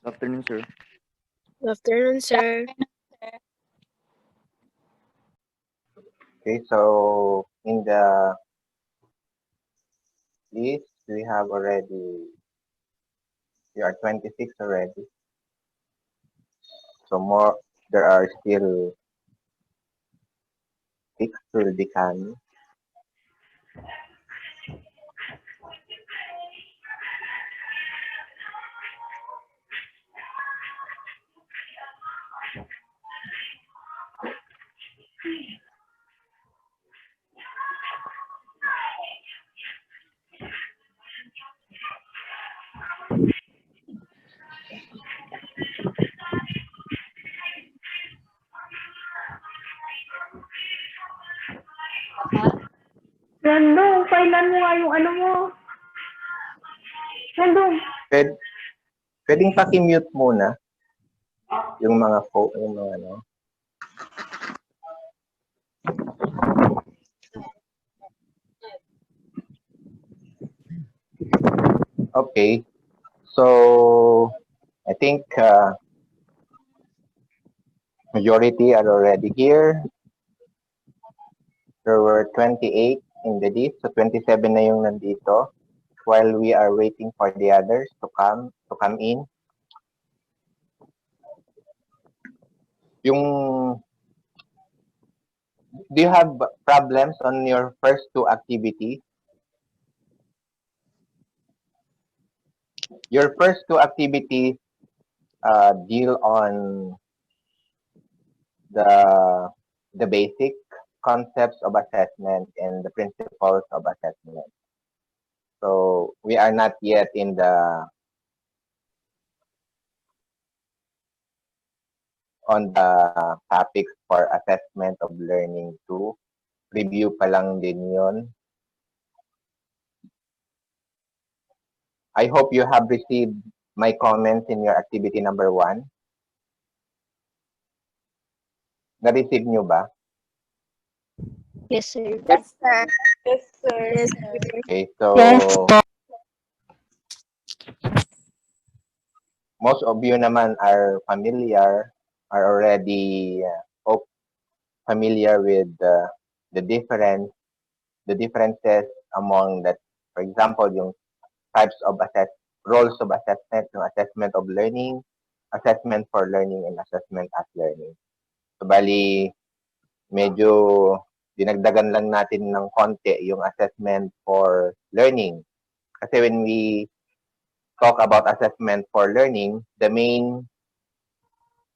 Afternoon, sir. Good afternoon, sir. Okay, so in the list, we have already, we are 26 already. So more, there are still 6 to be coming. Randong, kailan mo nga yung ano mo? Randong. Pwede, pwedeng paki-mute muna yung mga yung mga ano. Okay, so I think majority are already here. There were 28 in the list, so 27 na yung nandito. While we are waiting for the others to come in. Do you have problems on your first two activities? Your first two activities deal on the basic concepts of assessment and the principles of assessment. So we are not yet in on the topics for assessment of learning 2. Review pa lang din yun. I hope you have received my comments in your activity number 1. Na-receive nyo ba? Yes, sir. Yes, sir. Yes, sir. Yes, sir. Okay, so most of you naman are already familiar with the differences among that. For example, yung types of roles of assessment, yung assessment of learning, assessment for learning, and assessment as learning. So bali, medyo dinagdagan lang natin ng konti yung assessment for learning. Kasi when we talk about assessment for learning, the main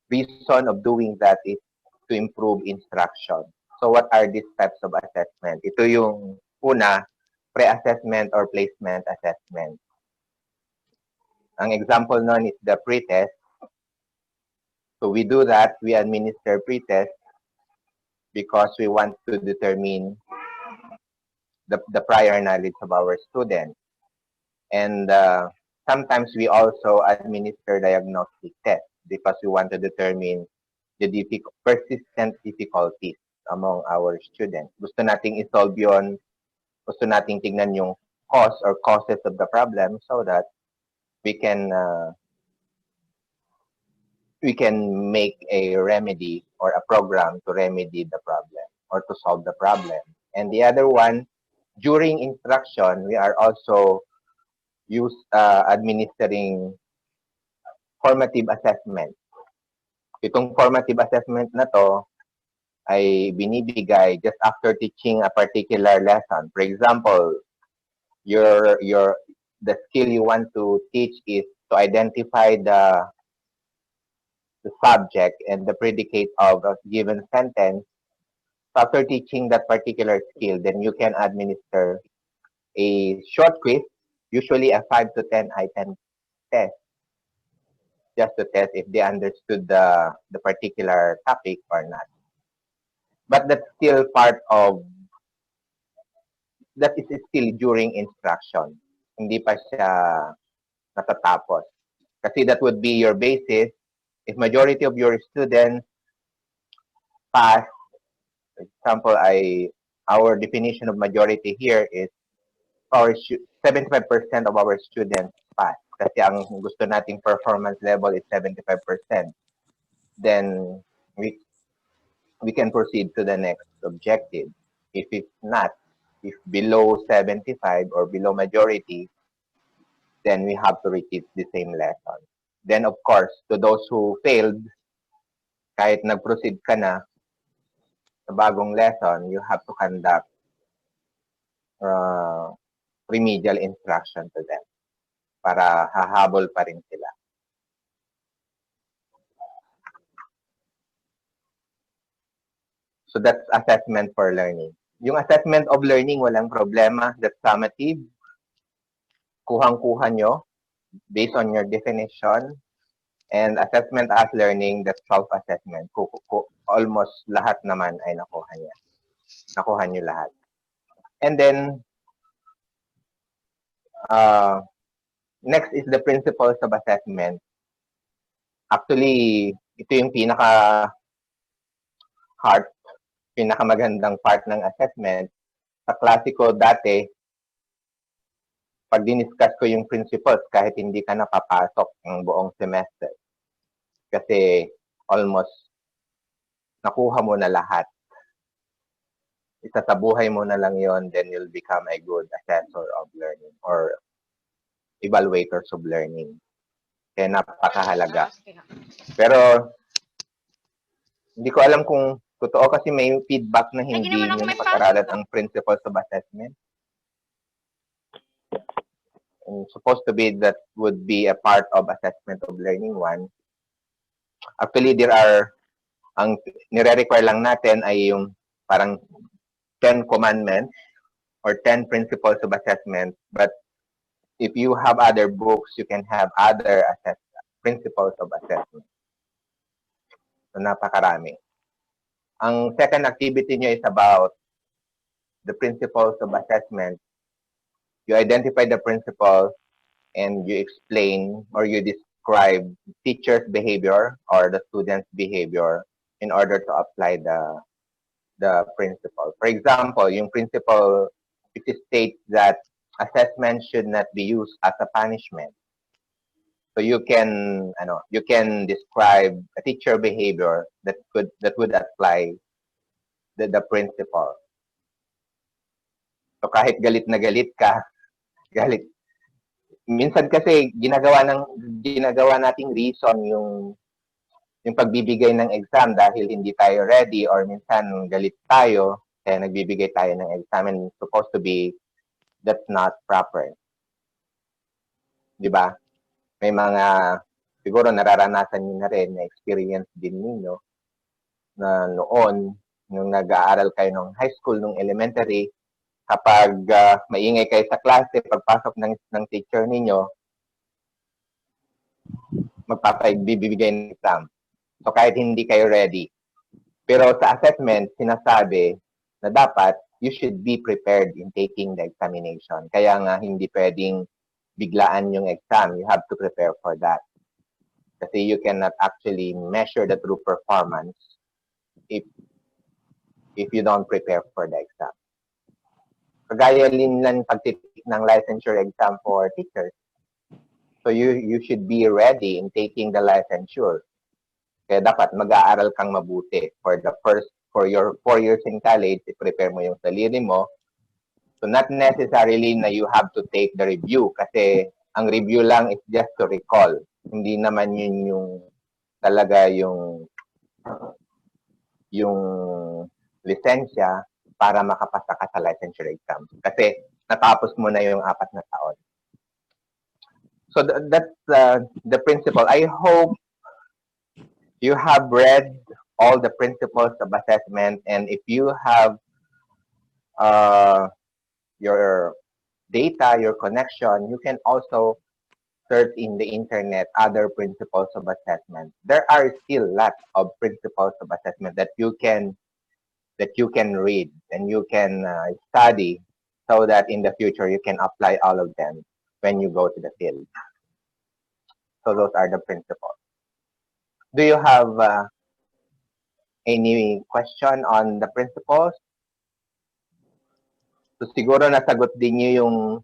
reason of doing that is to improve instruction. So what are these types of assessment? Ito yung una, pre-assessment or placement assessment. Ang example nun is the pre-test. So we do that, we administer pre-test because we want to determine the prior knowledge of our students. And sometimes we also administer diagnostic tests because we want to determine the persistent difficulties among our students. Gusto nating isolve yun, gusto nating tignan yung cause or causes of the problem so that we can make a remedy or a program to remedy the problem or to solve the problem. And the other one, during instruction, we are also administering formative assessment. Itong formative assessment na to ay binibigay just after teaching a particular lesson. For example, the skill you want to teach is to identify the subject and the predicate of a given sentence. So after teaching that particular skill, then you can administer a short quiz, usually a 5 to 10 item test, just to test if they understood the particular topic or not. But that's still that is still during instruction. Hindi pa siya natatapos. Kasi that would be your basis. If majority of your students pass, for example, our definition of majority here is 75% of our students pass. kasi ang gusto nating performance level is 75%, then we can proceed to the next objective. If it's not, if below 75 or below majority, then we have to repeat the same lesson. Then of course, to those who failed, kahit nag-proceed ka na sa bagong lesson, you have to conduct remedial instruction to them para hahabol pa rin sila. So that's assessment for learning. Yung assessment of learning, walang problema. That's summative. Kuhang-kuha nyo based on your definition. And assessment as learning, that's self-assessment. Almost lahat naman ay nakuha niya. Nakuha nyo lahat. And then, next is the principles of assessment. Actually, ito yung pinakamagandang part ng assessment. Sa klase ko dati, pag diniscuss ko yung principles, kahit hindi ka napapasok ng buong semester. Kasi almost nakuha mo na lahat. Isasabuhay mo na lang yon, then you'll become a good assessor of learning or evaluators of learning. Kaya napakahalaga. Pero hindi ko alam kung totoo kasi may feedback na hindi nyo napag-aralan ang principles of assessment. And supposed to be that would be a part of assessment of learning 1. Actually, ang nire-require lang natin ay yung parang 10 commandments or 10 principles of assessment. But if you have other books, you can have other principles of assessment. So, napakarami. Ang second activity nyo is about the principles of assessment. You identify the principles and you explain or you describe teacher's behavior or the student's behavior in order to apply the principle. For example, yung principle, it states that assessment should not be used as a punishment. So you can describe a teacher behavior that would apply the principle. So kahit galit na galit ka, minsan kasi ginagawa nating reason yung pagbibigay ng exam dahil hindi tayo ready or minsan galit tayo kaya nagbibigay tayo ng exam, and supposed to be that's not proper. 'Di ba? May mga siguro nararanasan niyo na rin, na experience din niyo na noon nung nag-aaral kayo ng high school, nung elementary, kapag maingay kayo sa klase, pagpasok ng teacher ninyo, magpapagbibigay ng exam. So kahit hindi kayo ready. Pero sa assessment, sinasabi na dapat you should be prepared in taking the examination. Kaya nga hindi pwedeng biglaan yung exam. You have to prepare for that. Kasi you cannot actually measure the true performance if you don't prepare for the exam. Kagaya din lang pagtitik ng licensure exam for teachers. So you should be ready in taking the licensure. Kaya dapat mag-aaral kang mabuti for your 4 years in college, i-prepare mo yung sarili mo. So not necessarily na you have to take the review kasi ang review lang is just to recall. Hindi naman yun yung talaga yung lisensya para makapasa ka sa licensure exam. Kasi natapos mo na yung 4 na taon. So that's the principle. I hope you have read all the principles of assessment, and if you have your data, your connection, you can also search in the internet other principles of assessment. There are still lots of principles of assessment that you can read and you can study so that in the future you can apply all of them when you go to the field. So those are the principles. Do you have any question on the principles? So siguro nasagot din niyo yung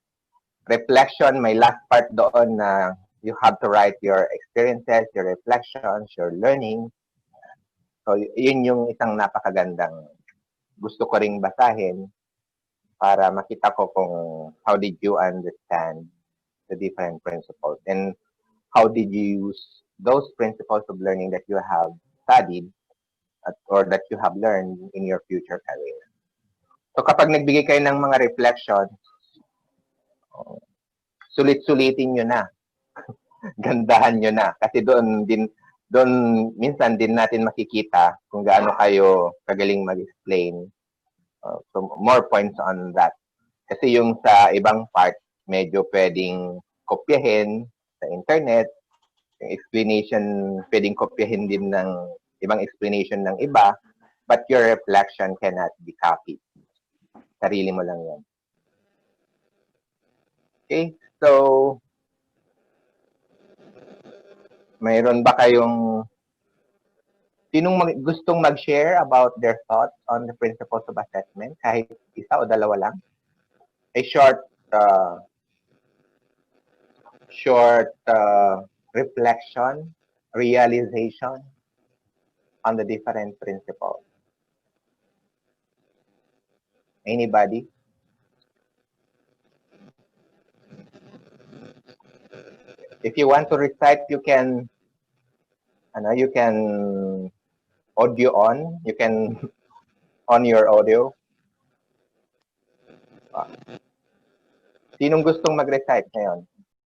reflection, may last part doon na you have to write your experiences, your reflections, your learning. So, yun yung isang napakagandang gusto ko ring basahin para makita ko kung how did you understand the different principles and how did you use those principles of learning that you have studied or that you have learned in your future career. So kapag nagbigay kayo ng mga reflections, sulit-sulitin nyo na. Gandahan nyo na. Kasi doon minsan din natin makikita kung gaano kayo kagaling mag-explain. So more points on that. Kasi yung sa ibang part, medyo pwedeng kopyahin sa internet. Yung explanation, pwedeng kopyahin din ng ibang explanation ng iba, but your reflection cannot be copied. Sarili mo lang yan. Okay, so mayroon ba kayong gustong mag-share about their thoughts on the principles of assessment? Kahit isa o dalawa lang? A short reflection, realization on the different principles. Anybody? If you want to recite, you can audio on. You can on your audio. Sinong gustong mag-recite ngayon?